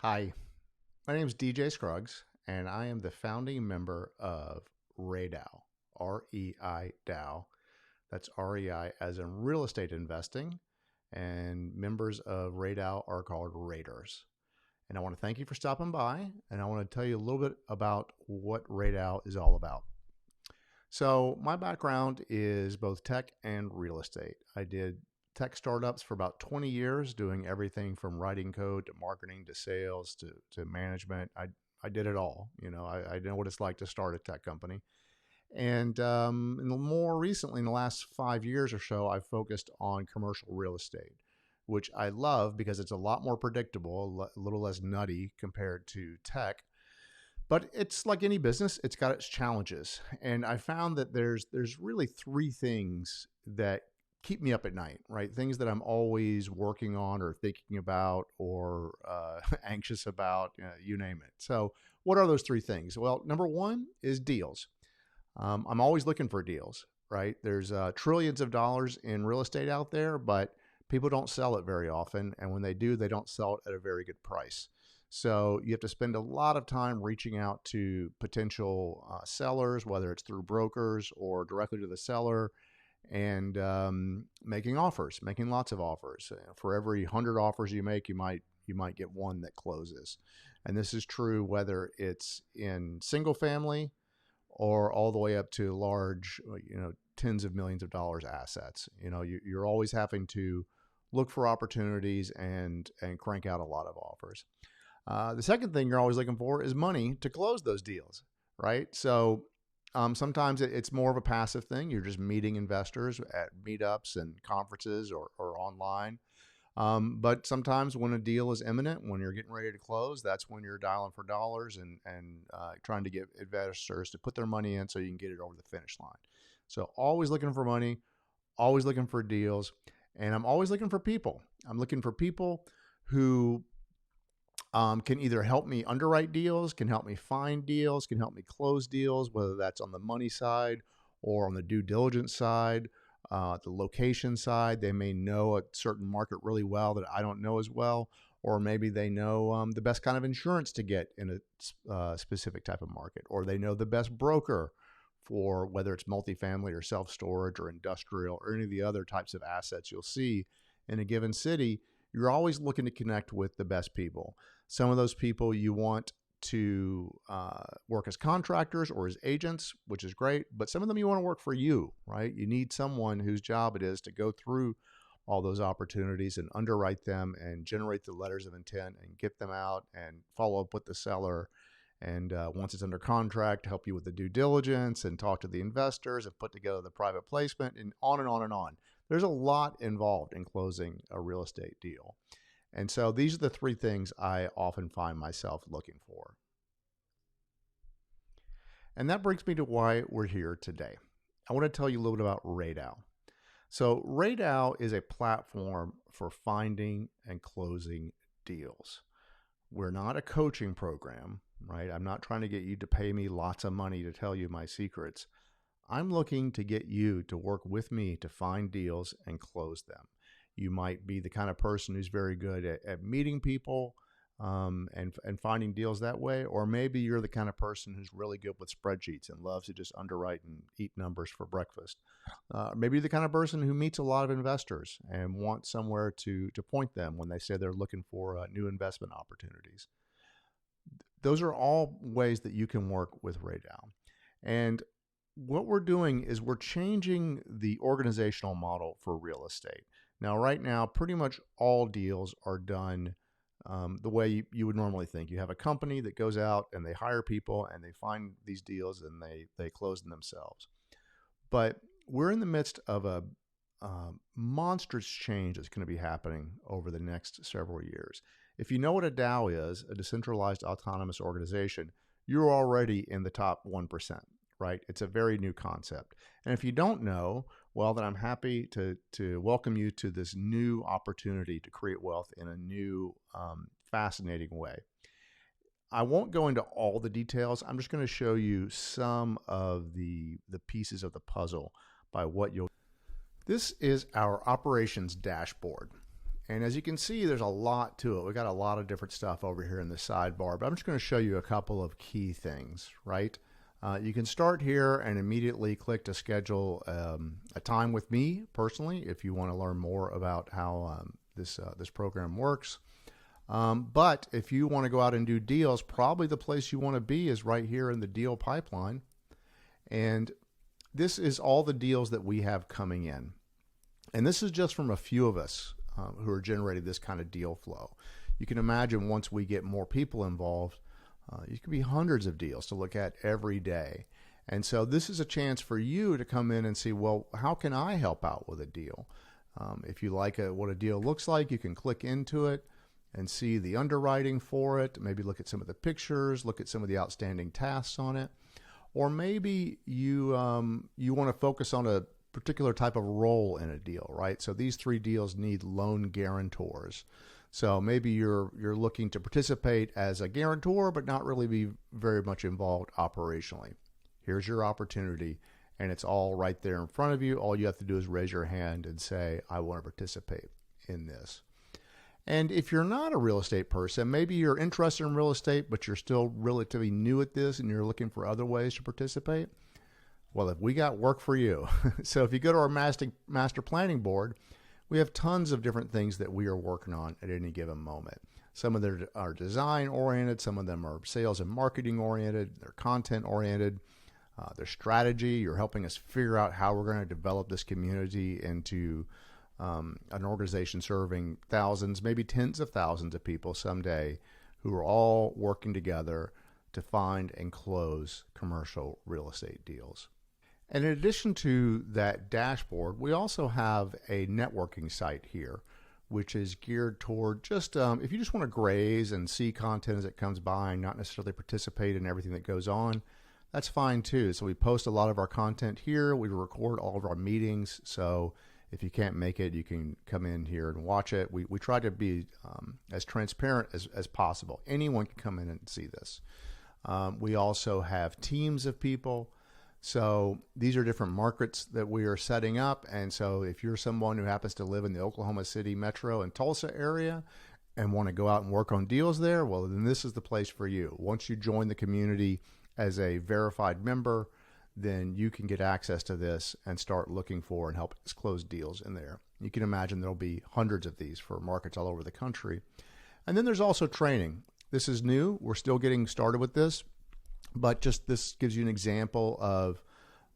Hi, my name is DJ Scruggs, and I am the founding member of REI DAO, REI DAO. That's REI as in real estate investing, and members of REI DAO are called Raiders. And I want to thank you for stopping by, and I want to tell you a little bit about what REI DAO is all about. So, my background is both tech and real estate. I did tech startups for about 20 years, doing everything from writing code to marketing to sales to management. I did it all. I know what it's like to start a tech company. And more recently, in the last 5 years or so, I've focused on commercial real estate, which I love because it's a lot more predictable, a little less nutty compared to tech. But it's like any business, it's got its challenges. And I found that there's really three things that keep me up at night, right? Things that I'm always working on or thinking about or anxious about, you name it. So, what are those three things? Well, number one is deals. I'm always looking for deals, right? There's trillions of dollars in real estate out there, but people don't sell it very often. And when they do, they don't sell it at a very good price. So you have to spend a lot of time reaching out to potential sellers, whether it's through brokers or directly to the seller, and making offers, making lots of offers. For every 100 offers you make, you might get one that closes. And this is true whether it's in single family or all the way up to large, tens of millions of dollars assets. You're always having to look for opportunities and crank out a lot of offers. The second thing you're always looking for is money to close those deals, right? So sometimes it's more of a passive thing. You're just meeting investors at meetups and conferences or online. But sometimes when a deal is imminent, when you're getting ready to close, that's when you're dialing for dollars and trying to get investors to put their money in so you can get it over the finish line. So always looking for money, always looking for deals, and I'm always looking for people. I'm looking for people who can either help me underwrite deals, can help me find deals, can help me close deals, whether that's on the money side or on the due diligence side, the location side. They may know a certain market really well that I don't know as well, or maybe they know the best kind of insurance to get in a specific type of market, or they know the best broker for whether it's multifamily or self-storage or industrial or any of the other types of assets you'll see in a given city. You're always looking to connect with the best people. Some of those people you want to work as contractors or as agents, which is great, but some of them you want to work for you, right? You need someone whose job it is to go through all those opportunities and underwrite them and generate the letters of intent and get them out and follow up with the seller. And once it's under contract, help you with the due diligence and talk to the investors and put together the private placement and on and on and on. There's a lot involved in closing a real estate deal. And so these are the three things I often find myself looking for. And that brings me to why we're here today. I want to tell you a little bit about REI DAO. So REI DAO is a platform for finding and closing deals. We're not a coaching program, right? I'm not trying to get you to pay me lots of money to tell you my secrets. I'm looking to get you to work with me to find deals and close them. You might be the kind of person who's very good at meeting people and finding deals that way, or maybe you're the kind of person who's really good with spreadsheets and loves to just underwrite and eat numbers for breakfast. Maybe you're the kind of person who meets a lot of investors and wants somewhere to point them when they say they're looking for new investment opportunities. Those are all ways that you can work with REI DAO. And what we're doing is we're changing the organizational model for real estate. Now, right now, pretty much all deals are done the way you would normally think. You have a company that goes out and they hire people and they find these deals and they close them themselves. But we're in the midst of a monstrous change that's going to be happening over the next several years. If you know what a DAO is, a decentralized autonomous organization, you're already in the top 1%. Right? It's a very new concept. And if you don't know, well, then I'm happy to welcome you to this new opportunity to create wealth in a new, fascinating way. I won't go into all the details. I'm just going to show you some of the pieces of the puzzle by what you'll. This is our operations dashboard. And as you can see, there's a lot to it. We got a lot of different stuff over here in the sidebar, but I'm just going to show you a couple of key things, right? You can start here and immediately click to schedule a time with me personally if you want to learn more about how this program works. But if you want to go out and do deals, probably the place you want to be is right here in the deal pipeline. And this is all the deals that we have coming in. And this is just from a few of us who are generating this kind of deal flow. You can imagine once we get more people involved, it could be hundreds of deals to look at every day. And so this is a chance for you to come in and see, well, how can I help out with a deal? If you like what a deal looks like, you can click into it and see the underwriting for it, maybe look at some of the pictures, look at some of the outstanding tasks on it. Or maybe you want to focus on a particular type of role in a deal, right? So these 3 deals need loan guarantors. So maybe you're looking to participate as a guarantor, but not really be very much involved operationally. Here's your opportunity, and it's all right there in front of you. All you have to do is raise your hand and say, I want to participate in this. And if you're not a real estate person, maybe you're interested in real estate, but you're still relatively new at this and you're looking for other ways to participate. Well, if we got work for you. So if you go to our master planning board, we have tons of different things that we are working on at any given moment. Some of them are design oriented, some of them are sales and marketing oriented, they're content oriented, they're strategy. You're helping us figure out how we're going to develop this community into an organization serving thousands, maybe tens of thousands of people someday who are all working together to find and close commercial real estate deals. And in addition to that dashboard, we also have a networking site here, which is geared toward just if you just want to graze and see content as it comes by and not necessarily participate in everything that goes on, that's fine too. So we post a lot of our content here. We record all of our meetings. So if you can't make it, you can come in here and watch it. We try to be as transparent as possible. Anyone can come in and see this. We also have teams of people. So these are different markets that we are setting up. And so if you're someone who happens to live in the Oklahoma City metro and Tulsa area and want to go out and work on deals there, well, then this is the place for you. Once you join the community as a verified member, then you can get access to this and start looking for and help us close deals in there. You can imagine there'll be hundreds of these for markets all over the country. And then there's also training. This is new. We're still getting started with this. But just this gives you an example of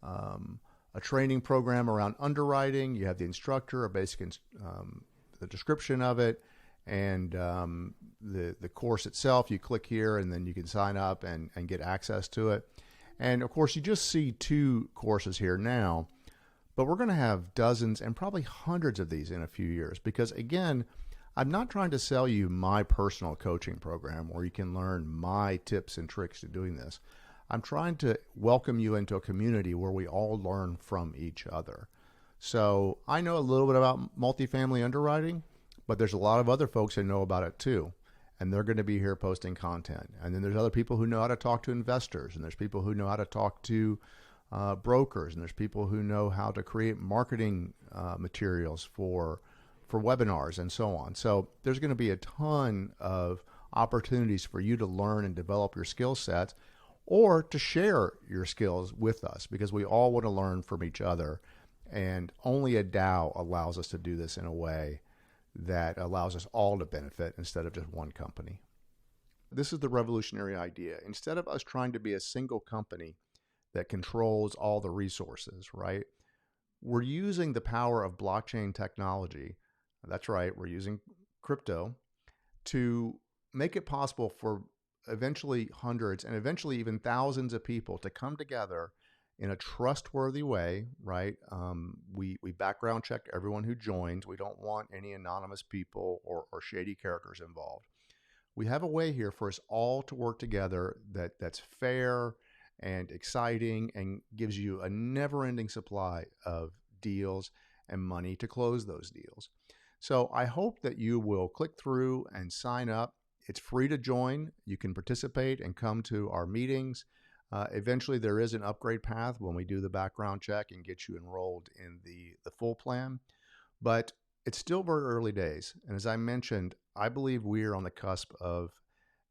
a training program around underwriting. You have the instructor, a basic the description of it, and the course itself. You click here, and then you can sign up and get access to it. And of course, you just see 2 courses here now, but we're going to have dozens and probably hundreds of these in a few years. Because again, I'm not trying to sell you my personal coaching program where you can learn my tips and tricks to doing this. I'm trying to welcome you into a community where we all learn from each other. So I know a little bit about multifamily underwriting, but there's a lot of other folks that know about it too. And they're going to be here posting content. And then there's other people who know how to talk to investors. And there's people who know how to talk to brokers. And there's people who know how to create marketing materials for webinars and so on. So there's going to be a ton of opportunities for you to learn and develop your skill sets or to share your skills with us because we all want to learn from each other. And only a DAO allows us to do this in a way that allows us all to benefit instead of just one company. This is the revolutionary idea. Instead of us trying to be a single company that controls all the resources, right? We're using the power of blockchain technology. That's right, we're using crypto to make it possible for eventually hundreds and eventually even thousands of people to come together in a trustworthy way, right? We background check everyone who joins. We don't want any anonymous people or shady characters involved. We have a way here for us all to work together that's fair and exciting and gives you a never-ending supply of deals and money to close those deals. So I hope that you will click through and sign up. It's free to join. You can participate and come to our meetings. Eventually, there is an upgrade path when we do the background check and get you enrolled in the full plan. But it's still very early days. And as I mentioned, I believe we're on the cusp of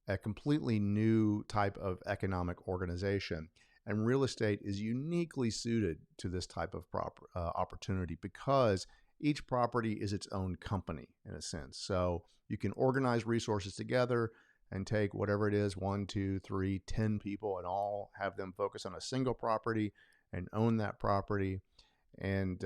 a completely new type of economic organization. And real estate is uniquely suited to this type of opportunity because each property is its own company in a sense. So you can organize resources together and take whatever it is, 1, 2, 3, 10 people, and all have them focus on a single property and own that property. And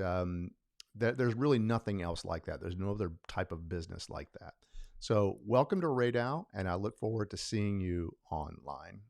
there's really nothing else like that. There's no other type of business like that. So welcome to REI DAO, and I look forward to seeing you online.